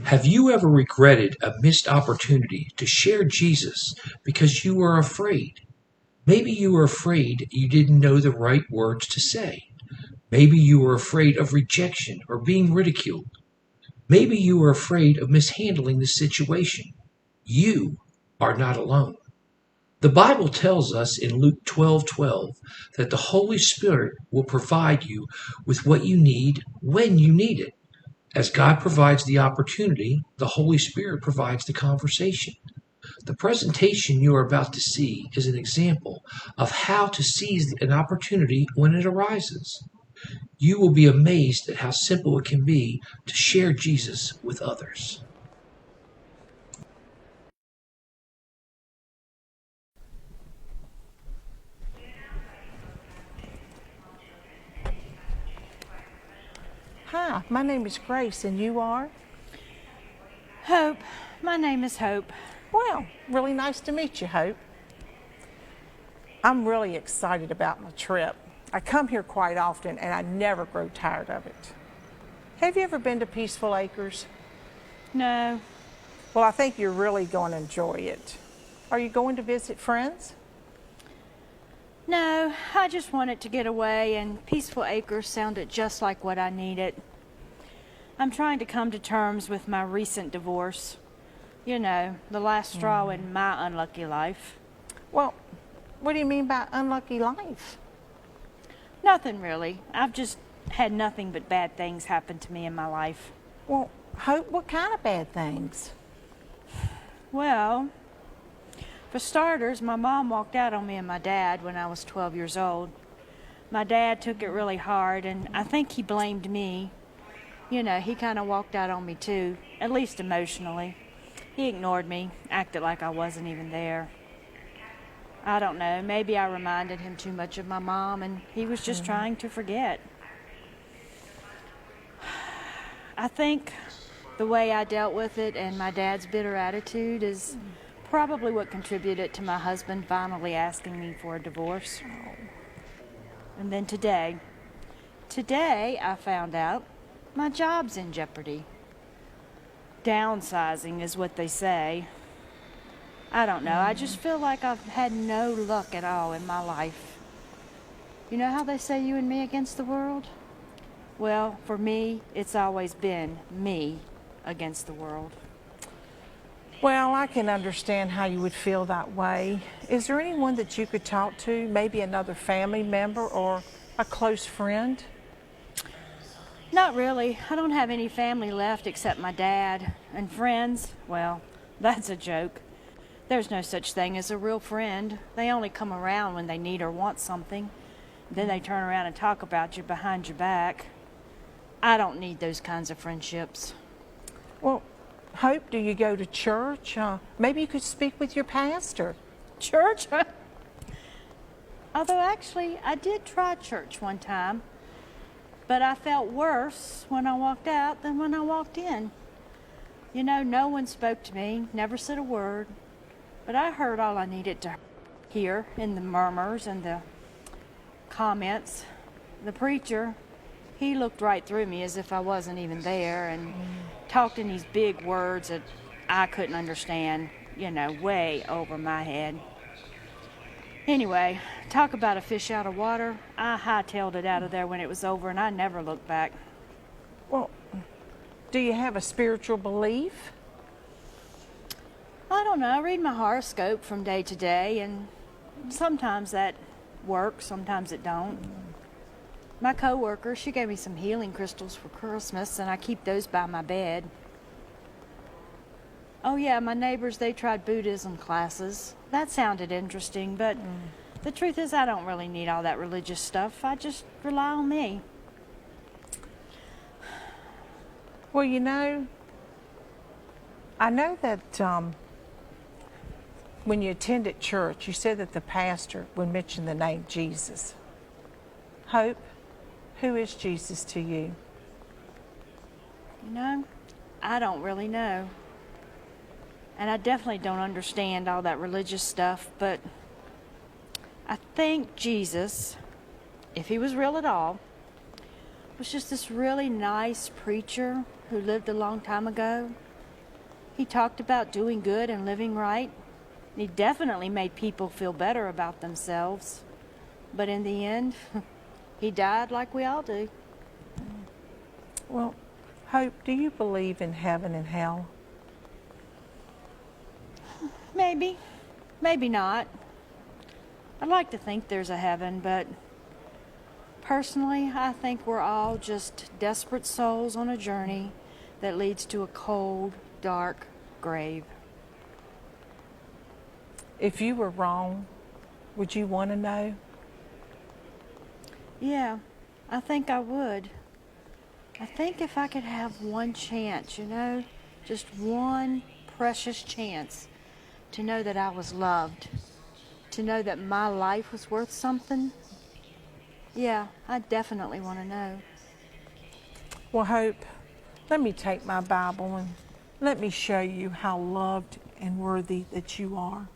Have you ever regretted a missed opportunity to share Jesus because you were afraid? Maybe you were afraid you didn't know the right words to say. Maybe you were afraid of rejection or being ridiculed. Maybe you were afraid of mishandling the situation. You are not alone. The Bible tells us in Luke 12:12 that the Holy Spirit will provide you with what you need when you need it. As God provides the opportunity, the Holy Spirit provides the conversation. The presentation you are about to see is an example of how to seize an opportunity when it arises. You will be amazed at how simple it can be to share Jesus with others. Hi, my name is Grace, and you are? Hope. My name is Hope. Well, really nice to meet you, Hope. I'm really excited about my trip. I come here quite often, and I never grow tired of it. Have you ever been to Peaceful Acres? No. Well, I think you're really going to enjoy it. Are you going to visit friends? No, I just wanted to get away, and Peaceful Acres sounded just like what I needed. I'm trying to come to terms with my recent divorce. You know, the last straw in my unlucky life. Well, what do you mean by unlucky life? Nothing really. I've just had nothing but bad things happen to me in my life. Well, Hope, what kind of bad things? Well, for starters, my mom walked out on me and my dad when I was 12 years old. My dad took it really hard, and I think he blamed me. You know, he kind of walked out on me too, at least emotionally. He ignored me, acted like I wasn't even there. I don't know, maybe I reminded him too much of my mom, and he was just trying to forget. I think the way I dealt with it and my dad's bitter attitude is probably what contributed to my husband finally asking me for a divorce. And then today I found out my job's in jeopardy. Downsizing is what they say. I don't know, I just feel like I've had no luck at all in my life. You know how they say you and me against the world? Well, for me, it's always been me against the world. Well, I can understand how you would feel that way. Is there anyone that you could talk to, maybe another family member or a close friend? Not really. I don't have any family left except my dad. And friends, well, that's a joke. There's no such thing as a real friend. They only come around when they need or want something. Then they turn around and talk about you behind your back. I don't need those kinds of friendships. Well, Hope, do you go to church? Maybe you could speak with your pastor. Church? Although actually, I did try church one time. But I felt worse when I walked out than when I walked in. You know, no one spoke to me, never said a word. But I heard all I needed to hear in the murmurs and the comments. The preacher, he looked right through me as if I wasn't even there and talked in these big words that I couldn't understand, you know, way over my head. Anyway, talk about a fish out of water. I hightailed it out of there when it was over, and I never looked back. Well, do you have a spiritual belief? I don't know. I read my horoscope from day to day, and sometimes that works, sometimes it don't. My coworker, she gave me some healing crystals for Christmas, and I keep those by my bed. Oh yeah, my neighbors, they tried Buddhism classes. That sounded interesting, but the truth is I don't really need all that religious stuff. I just rely on me. Well, you know, I know that when you attended church, you said that the pastor would mention the name Jesus. Hope, who is Jesus to you? You know, I don't really know. And I definitely don't understand all that religious stuff, but I think Jesus, if he was real at all, was just this really nice preacher who lived a long time ago. He talked about doing good and living right. He definitely made people feel better about themselves. But in the end, he died like we all do. Well, Hope, do you believe in heaven and hell? Maybe. Maybe not. I'd like to think there's a heaven, but personally, I think we're all just desperate souls on a journey that leads to a cold, dark grave. If you were wrong, would you want to know? Yeah, I think I would. I think if I could have one chance, just one precious chance to know that I was loved, to know that my life was worth something, yeah, I definitely want to know. Well, Hope, let me take my Bible and let me show you how loved and worthy that you are.